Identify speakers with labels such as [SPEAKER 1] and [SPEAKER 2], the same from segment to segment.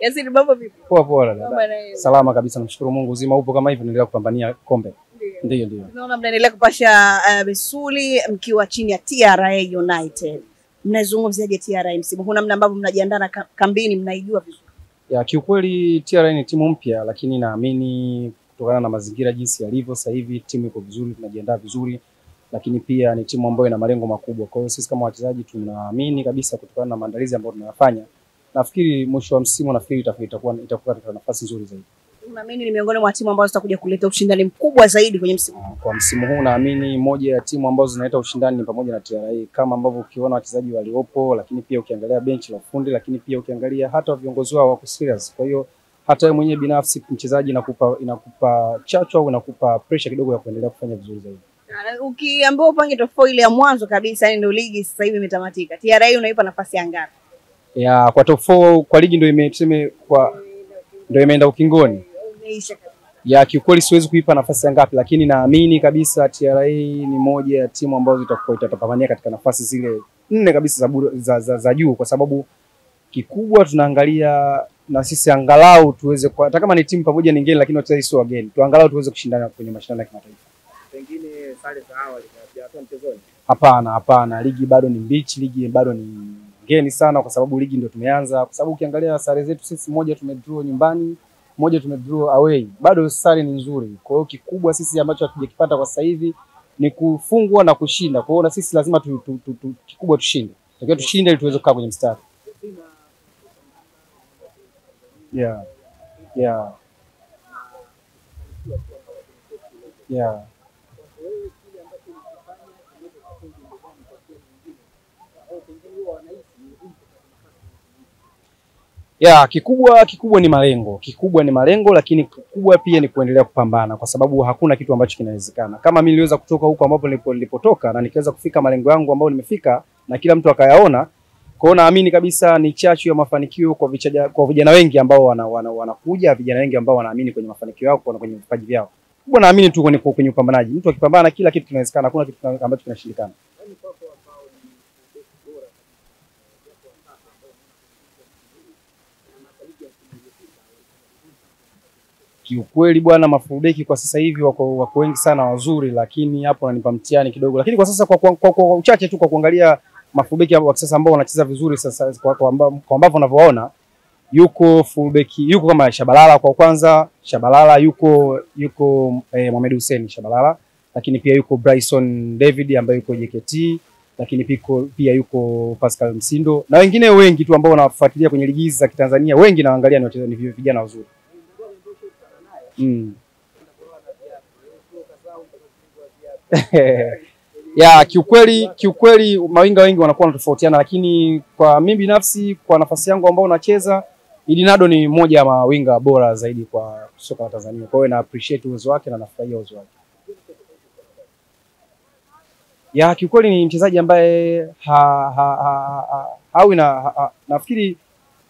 [SPEAKER 1] Yasini mambo vipi?
[SPEAKER 2] Poa poa dada. Salama kabisa, namshukuru Mungu, uzima upo kama hivi, naendelea kupambania kombe. Ndio.
[SPEAKER 1] Tunaona mnaendelea kupasha misuli mkiwa chini ya TRA United. Mnazungumziaje TRA msimu huu, namna ambavyo mnajiandaa na kambini, mnaijua vizuri?
[SPEAKER 2] Ya kiukweli TRA ni timu mpya, lakini naamini kutokana na mazingira jinsi yalivyo sasa hivi timu iko vizuri, tunajiandaa vizuri, lakini pia ni timu ambayo ina malengo makubwa. Kwa hiyo sisi kama wachezaji tunaamini kabisa kutokana na maandalizi ambayo tunayafanya, nafikiri mwisho wa msimu itakuwa katika nafasi nzuri zaidi.
[SPEAKER 1] Unaamini ni miongoni mwa timu ambazo zitakuja kuleta ushindani mkubwa zaidi kwenye msimu huu?
[SPEAKER 2] Kwa msimu huu naamini moja ya timu ambazo zinaleta ushindani ni pamoja na TRA, kama ambavyo ukiona wachezaji waliopo, lakini pia ukiangalia benchi la ufundi, lakini pia ukiangalia hata viongozi wao wako serious. Kwa hiyo hata wewe mwenyewe binafsi mchezaji inakupa chachu au inakupa pressure kidogo ya kuendelea kufanya vizuri zaidi.
[SPEAKER 1] Ukiambiwa upange top 4 ile ya mwanzo kabisa, yani ndio ligi sasa hivi imetamatika, TRA unaipa nafasi ya ngapi?
[SPEAKER 2] Ya kwa top 4 kwa ligi ndio ndio imeenda ukingoni. Ya kiukweli siwezi kuipa nafasi ya ngapi, lakini naamini kabisa TRA ni moja ya timu ambazo itapambania katika nafasi zile 4 kabisa za juu, kwa sababu kikubwa tunaangalia na sisi angalau tuweze, hata kama ni timu pamoja ni ngeni, lakini wachezaji sio wageni, tuangalau tuweze kushindana kwenye mashindano ya kimataifa.
[SPEAKER 3] Pengine sare za awali kwa mchezoni?
[SPEAKER 2] Hapana, ligi bado ni mbichi, ligi bado ni ngeni sana, kwa sababu ligi ndio tumeanza. Kwa sababu ukiangalia sare zetu sisi, moja tumedraw nyumbani, moja tumedraw away, bado sare ni nzuri. Kwa hiyo kikubwa sisi ambacho hatujakipata kwa sasa hivi ni kufungwa na kushinda. Kwa hiyo na sisi lazima kikubwa tushinde. Tukiwa tushinde ili tuweze kukaa kwenye mstari. Yeah. Ya kikubwa ni malengo, lakini kikubwa pia ni kuendelea kupambana, kwa sababu hakuna kitu ambacho kinawezekana. Kama mimi niliweza kutoka huko ambapo nilipotoka na nikaweza kufika malengo yangu ambayo nimefika na kila mtu akayaona, kwa hiyo naamini kabisa ni chachu ya mafanikio kwa vijana wengi ambao wanakuja, vijana wengi ambao wanaamini kwenye mafanikio yao, kwenye vipaji vyao. Kubwa naamini tu kwenye upambanaji. Mtu akipambana kila kitu kinawezekana, hakuna kitu ambacho kinashindikana. Kiukweli bwana, mafulbeki kwa sasa hivi wako wengi sana wazuri, lakini hapo ananipa mtihani kidogo. Lakini kwa sasa kwa uchache tu, kwa kuangalia mafulbeki wa sasa ambao wanacheza vizuri sasa, kwa ambavyo unavyoona, yuko fullbeki, yuko kama Shabalala kwa kwanza, yuko Mohamed Hussein Shabalala, lakini pia yuko Bryson David ambaye yuko JKT, lakini pia yuko Pascal Msindo na wengine wengi tu ambao wanafuatilia kwenye ligi za Kitanzania, wengi naangalia ni vijana wazuri. Ya kiukweli mawinga wengi wanakuwa wanatofautiana, lakini kwa mimi binafsi, kwa nafasi yangu ambao nacheza, Idinado ni mmoja ya mawinga bora zaidi kwa soka la Tanzania. Kwa hiyo na appreciate uwezo wake na nafurahia uwezo wake. Ya kiukweli ni mchezaji ambaye nafikiri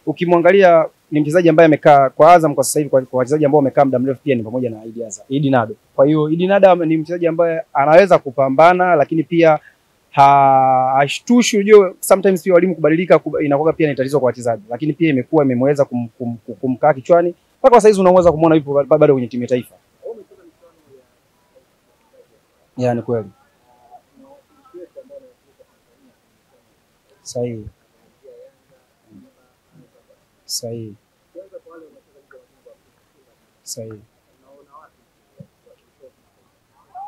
[SPEAKER 2] ukimwangalia ni mchezaji ambaye amekaa kwa Azam kwa sasa hivi. Kwa wachezaji ambao wamekaa muda mrefu pia ni pamoja na Idinado. Kwa hiyo Idinado ni mchezaji ambaye anaweza kupambana, lakini pia hashtushi. Unajua sometimes pia walimu kubadilika inakuwa pia ni tatizo kwa wachezaji, lakini pia imeweza kumkaa kichwani mpaka sasa hivi unaweza kumuona yupo bado kwenye timu ya taifa. Ya ni kweli. Sahihi.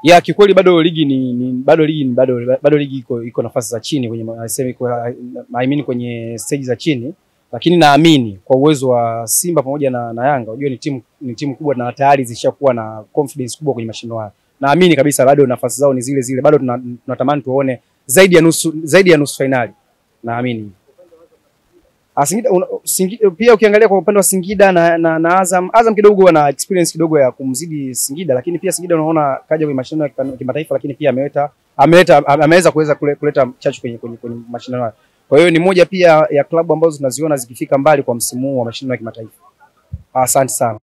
[SPEAKER 2] Ya kikweli bado ligi iko nafasi za chini kwenye stage za chini, lakini naamini kwa uwezo wa Simba pamoja na Yanga, unajua ni timu kubwa na tayari zishakuwa na confidence kubwa kwenye mashindano haya. Naamini kabisa bado nafasi zao ni zile, bado tunatamani tuone zaidi ya nusu finali. Naamini Singida pia ukiangalia kwa upande wa Singida na Azam kidogo wana experience kidogo ya kumzidi Singida, lakini pia Singida unaona kaja kwenye mashindano ya kimataifa, lakini pia ameweza kuleta chachu kwenye mashindano haya. Kwa hiyo ni moja pia ya klabu ambazo tunaziona zikifika mbali kwa msimu huu wa mashindano ya kimataifa. Asante sana.